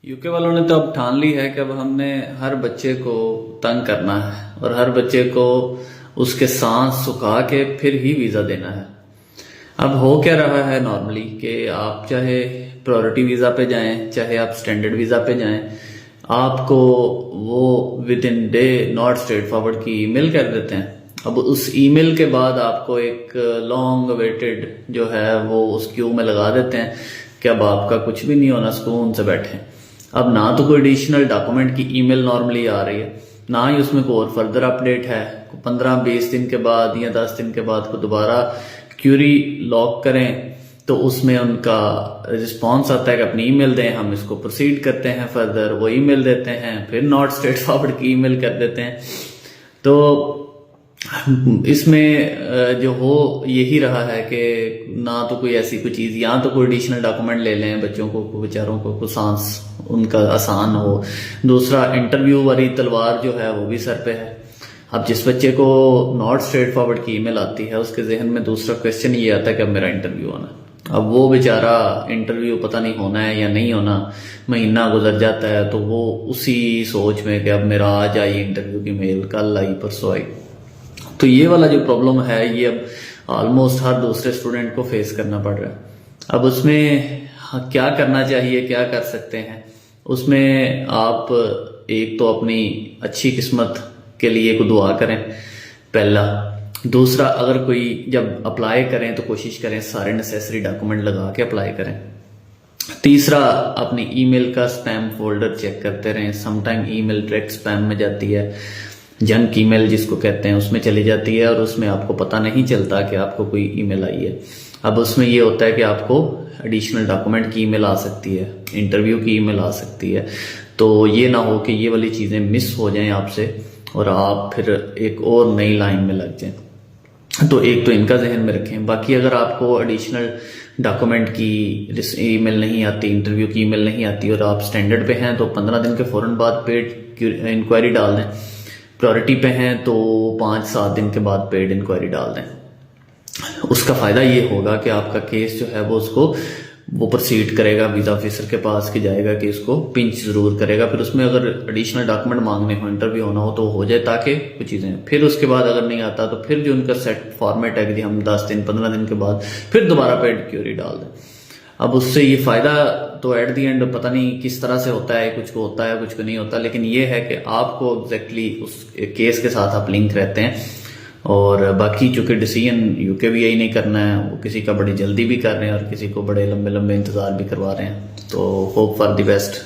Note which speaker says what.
Speaker 1: UK वालों ने तो अब ठान ली है कि अब हमने हर बच्चे को तंग करना है और हर बच्चे को उसके सांस सुखा के फिर ही वीज़ा देना है। अब हो क्या रहा है नॉर्मली कि आप चाहे प्रायोरिटी वीज़ा पे जाएं, चाहे आप स्टैंडर्ड वीज़ा पे जाएं, आपको वो with in day not straight forward की ईमेल कर देते हैं। अब उस ईमेल के बाद आपको एक लॉन्ग अवेटेड जो है वो उस क्यू में लगा देते हैं कि अब आपका कुछ भी नहीं होना, सुकून से बैठे। अब ना तो कोई एडिशनल डॉक्यूमेंट की ईमेल नॉर्मली आ रही है, ना ही उसमें कोई और फर्दर अपडेट है। 15-20 दिन के बाद या 10 दिन के बाद को दोबारा क्यूरी लॉक करें तो उसमें उनका रिस्पॉन्स आता है कि अपनी ईमेल दें, हम इसको प्रोसीड करते हैं फर्दर। वो ईमेल देते हैं, फिर नॉट स्ट्रेट फॉरवर्ड की ईमेल कर देते हैं। तो इसमें जो हो यही रहा है कि ना तो कोई ऐसी कोई चीज़, या तो कोई एडिशनल डॉक्यूमेंट ले लें बच्चों को, बेचारों को सांस उनका आसान हो। दूसरा, इंटरव्यू वाली तलवार जो है वो भी सर पे है। अब जिस बच्चे को नॉट स्ट्रेट फॉरवर्ड की ईमेल आती है उसके जहन में दूसरा क्वेश्चन ये आता है कि अब मेरा इंटरव्यू होना है। अब वो बेचारा इंटरव्यू पता नहीं होना है या नहीं होना, महीना गुजर जाता है तो वो उसी सोच में कि अब मेरा आज आई इंटरव्यू की मेल, कल आई, परसों आई। तो ये वाला जो प्रॉब्लम है ये अब ऑलमोस्ट हर दूसरे स्टूडेंट को फेस करना पड़ रहा है। अब उसमें क्या करना चाहिए, क्या कर सकते हैं, उसमें आप एक तो अपनी अच्छी किस्मत के लिए को दुआ करें पहला। दूसरा, अगर कोई जब अप्लाई करें तो कोशिश करें सारे नेसेसरी डॉक्यूमेंट लगा के अप्लाई करें। तीसरा, अपनी ईमेल का स्पैम फोल्डर चेक करते रहें। समटाइम ईमेल डायरेक्ट स्पैम में जाती है, जंक ईमेल जिसको कहते हैं, उसमें चली जाती है और उसमें आपको पता नहीं चलता कि आपको कोई ईमेल आई है। अब उसमें ये होता है कि आपको एडिशनल डॉक्यूमेंट की ईमेल आ सकती है, इंटरव्यू की ईमेल आ सकती है। तो ये ना हो कि ये वाली चीज़ें मिस हो जाएं आपसे और आप फिर एक और नई लाइन में लग जाएं। तो एक तो इनका जहन में रखें। बाकी अगर आपको एडिशनल डॉक्यूमेंट की ईमेल नहीं आती, इंटरव्यू की ईमेल नहीं आती और आप स्टैंडर्ड पे हैं तो 15 दिन के फौरन बाद पेड इंक्वायरी डाल दें। प्रायोरिटी पे हैं तो 5-7 दिन के बाद पेड इंक्वायरी डाल दें। उसका फ़ायदा ये होगा कि आपका केस जो है वो प्रोसीड करेगा, वीज़ा ऑफिसर के पास के जाएगा कि इसको पिंच ज़रूर करेगा। फिर उसमें अगर एडिशनल डॉक्यूमेंट मांगने हो, इंटरव्यू होना हो तो हो जाए, ताकि कुछ चीज़ें। फिर उसके बाद अगर नहीं आता तो फिर जो उनका सेट फॉर्मेट है कि हम 10 दिन 15 दिन के बाद फिर दोबारा पेड क्यूरी डाल दें। अब उससे ये फ़ायदा तो एट दी एंड पता नहीं किस तरह से होता है, कुछ को होता है कुछ को नहीं होता, लेकिन ये है कि आपको एग्जैक्टली उस केस के साथ आप लिंक रहते हैं। और बाकी चूंकि डिसीजन यूके भी यही नहीं करना है, वो किसी का बड़ी जल्दी भी कर रहे हैं और किसी को बड़े लंबे लंबे इंतज़ार भी करवा रहे हैं। तो होप फॉर द बेस्ट।